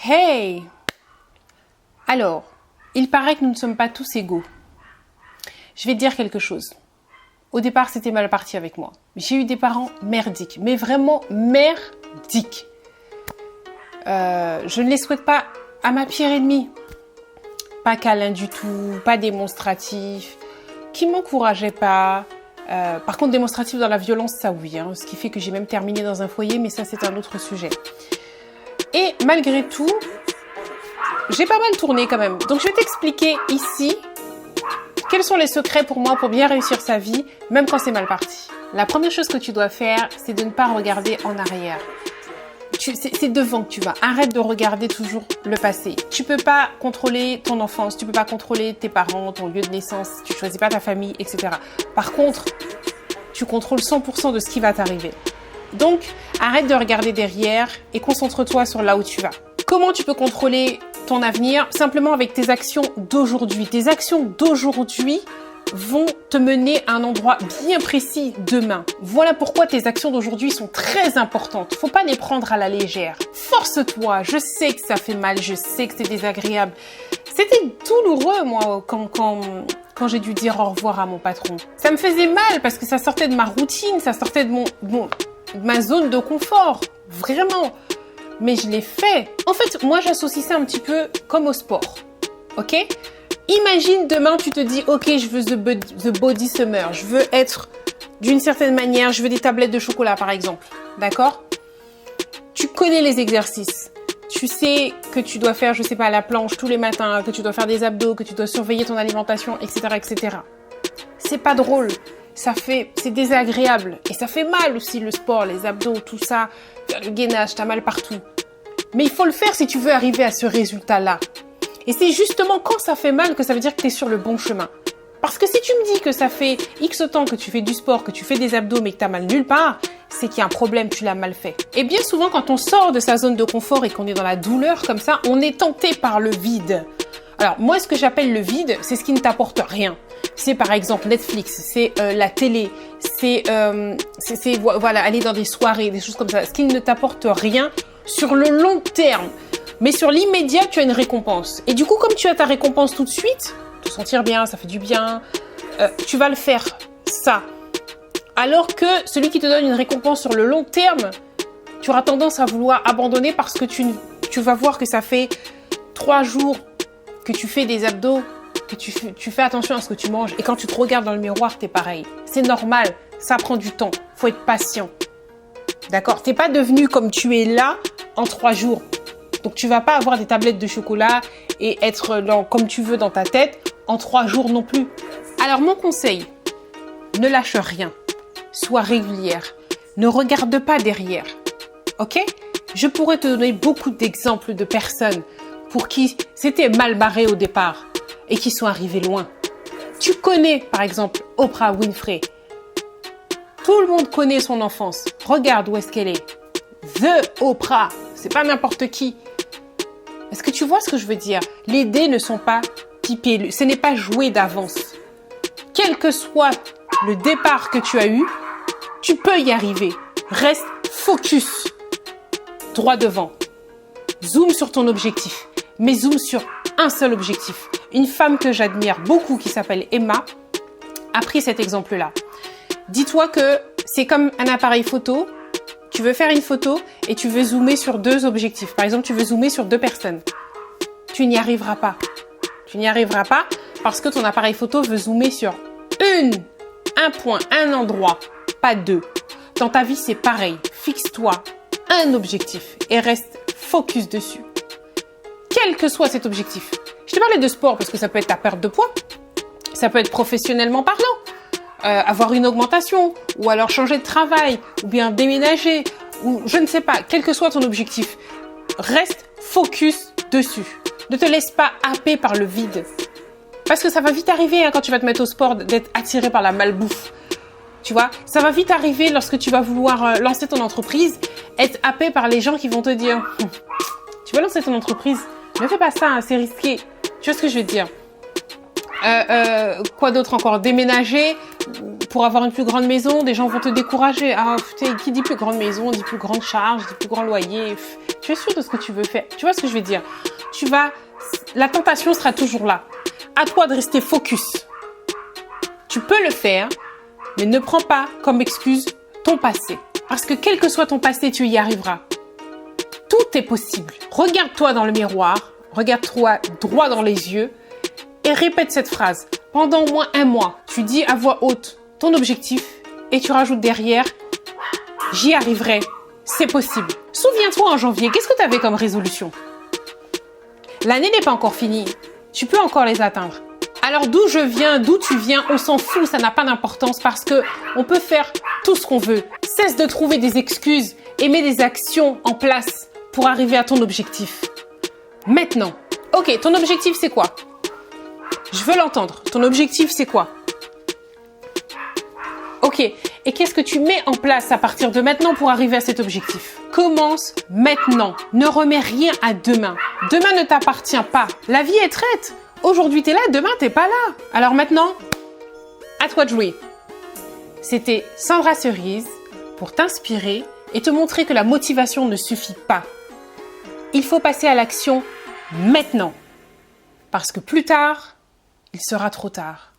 Hey! Alors, il paraît que nous ne sommes pas tous égaux. Je vais te dire quelque chose. Au départ, c'était mal parti avec moi. J'ai eu des parents merdiques, mais vraiment merdiques. Je ne les souhaite pas à ma pire ennemie. Pas câlin du tout, pas démonstratif, qui m'encourageait pas. Par contre, démonstratif dans la violence, ça oui. Ce qui fait que j'ai même terminé dans un foyer, mais ça, c'est un autre sujet. Et malgré tout, j'ai pas mal tourné quand même. Donc, je vais t'expliquer ici quels sont les secrets pour moi pour bien réussir sa vie, même quand c'est mal parti. La première chose que tu dois faire, c'est de ne pas regarder en arrière. C'est devant que tu vas. Arrête de regarder toujours le passé. Tu peux pas contrôler ton enfance, tu peux pas contrôler tes parents, ton lieu de naissance, tu choisis pas ta famille, etc. Par contre, tu contrôles 100% de ce qui va t'arriver. Donc, arrête de regarder derrière et concentre-toi sur là où tu vas. Comment tu peux contrôler ton avenir? Simplement avec tes actions d'aujourd'hui. Tes actions d'aujourd'hui vont te mener à un endroit bien précis demain. Voilà pourquoi tes actions d'aujourd'hui sont très importantes. Faut pas les prendre à la légère. Force-toi. Je sais que ça fait mal. Je sais que c'est désagréable. C'était douloureux, moi, quand j'ai dû dire au revoir à mon patron. Ça me faisait mal parce que ça sortait de ma routine, ça sortait de ma zone de confort. Vraiment. Mais je l'ai fait. En fait, moi, j'associe ça un petit peu comme au sport. Ok? Imagine demain, tu te dis, ok, je veux the body summer. Je veux être d'une certaine manière. Je veux des tablettes de chocolat, par exemple. D'accord? Tu connais les exercices. Tu sais que tu dois faire, je sais pas, la planche tous les matins, que tu dois faire des abdos, que tu dois surveiller ton alimentation, etc., etc. C'est pas drôle. C'est désagréable. Et ça fait mal aussi, le sport, les abdos, tout ça. Le gainage, t'as mal partout. Mais il faut le faire si tu veux arriver à ce résultat-là. Et c'est justement quand ça fait mal que ça veut dire que tu es sur le bon chemin. Parce que si tu me dis que ça fait X temps que tu fais du sport, que tu fais des abdos mais que tu as mal nulle part, c'est qu'il y a un problème, tu l'as mal fait. Et bien souvent, quand on sort de sa zone de confort et qu'on est dans la douleur comme ça, on est tenté par le vide. Alors moi, ce que j'appelle le vide, c'est ce qui ne t'apporte rien. C'est par exemple Netflix, c'est la télé, c'est voilà, aller dans des soirées, des choses comme ça. Ce qui ne t'apporte rien sur le long terme. Mais sur l'immédiat, tu as une récompense. Et du coup, comme tu as ta récompense tout de suite, te sentir bien, ça fait du bien, tu vas le faire, ça. Alors que celui qui te donne une récompense sur le long terme, tu auras tendance à vouloir abandonner parce que tu vas voir que ça fait 3 jours que tu fais des abdos, que tu fais attention à ce que tu manges. Et quand tu te regardes dans le miroir, t'es pareil. C'est normal, ça prend du temps, faut être patient. D'accord? T'es pas devenu comme tu es là en 3 jours. Donc, tu vas pas avoir des tablettes de chocolat et être comme tu veux dans ta tête en 3 jours non plus. Alors, mon conseil, ne lâche rien. Sois régulière. Ne regarde pas derrière. Ok? Je pourrais te donner beaucoup d'exemples de personnes pour qui c'était mal barré au départ et qui sont arrivés loin. Tu connais, par exemple, Oprah Winfrey. Tout le monde connaît son enfance. Regarde où est-ce qu'elle est. The Oprah. C'est pas n'importe qui. Est-ce que tu vois ce que je veux dire? Les dés ne sont pas pipés. Ce n'est pas joué d'avance. Quel que soit le départ que tu as eu, tu peux y arriver. Reste focus. Droit devant. Zoom sur ton objectif. Mais zoom sur un seul objectif. Une femme que j'admire beaucoup qui s'appelle Emma a pris cet exemple-là. Dis-toi que c'est comme un appareil photo. Tu veux faire une photo et tu veux zoomer sur 2 objectifs. Par exemple, tu veux zoomer sur 2 personnes. Tu n'y arriveras pas. Tu n'y arriveras pas parce que ton appareil photo veut zoomer sur un point, un endroit, pas 2. Dans ta vie, c'est pareil. Fixe-toi un objectif et reste focus dessus. Quel que soit cet objectif. Je te parlais de sport parce que ça peut être ta perte de poids. Ça peut être professionnellement parlant. Avoir une augmentation, ou alors changer de travail, ou bien déménager, ou je ne sais pas, quel que soit ton objectif, reste focus dessus. Ne te laisse pas happer par le vide. Parce que ça va vite arriver quand tu vas te mettre au sport d'être attiré par la malbouffe. Tu vois, ça va vite arriver lorsque tu vas vouloir lancer ton entreprise, être happé par les gens qui vont te dire « Tu vas lancer ton entreprise, ne fais pas ça, c'est risqué. » Tu vois ce que je veux te dire? Quoi d'autre encore? Déménager, pour avoir une plus grande maison, des gens vont te décourager. Ah, qui dit plus grande maison, dit plus grande charge, dit plus grand loyer. Tu es sûr de ce que tu veux faire? Tu vois ce que je veux dire? La tentation sera toujours là. À toi de rester focus. Tu peux le faire, mais ne prends pas comme excuse ton passé. Parce que quel que soit ton passé, tu y arriveras. Tout est possible. Regarde-toi dans le miroir, regarde-toi droit dans les yeux et répète cette phrase. Pendant au moins 1 mois, tu dis à voix haute ton objectif et tu rajoutes derrière « J'y arriverai, c'est possible ». Souviens-toi en janvier, qu'est-ce que tu avais comme résolution? L'année n'est pas encore finie, tu peux encore les atteindre. Alors d'où je viens, d'où tu viens, on s'en fout, ça n'a pas d'importance parce que on peut faire tout ce qu'on veut. Cesse de trouver des excuses et mets des actions en place pour arriver à ton objectif. Maintenant, ok, ton objectif c'est quoi? Je veux l'entendre. Ton objectif c'est quoi? Ok, et qu'est-ce que tu mets en place à partir de maintenant pour arriver à cet objectif? Commence maintenant. Ne remets rien à demain. Demain ne t'appartient pas. La vie est traite. Aujourd'hui t'es là, demain t'es pas là. Alors maintenant, à toi de jouer. C'était Sandra Cerise pour t'inspirer et te montrer que la motivation ne suffit pas. Il faut passer à l'action maintenant. Parce que plus tard, il sera trop tard.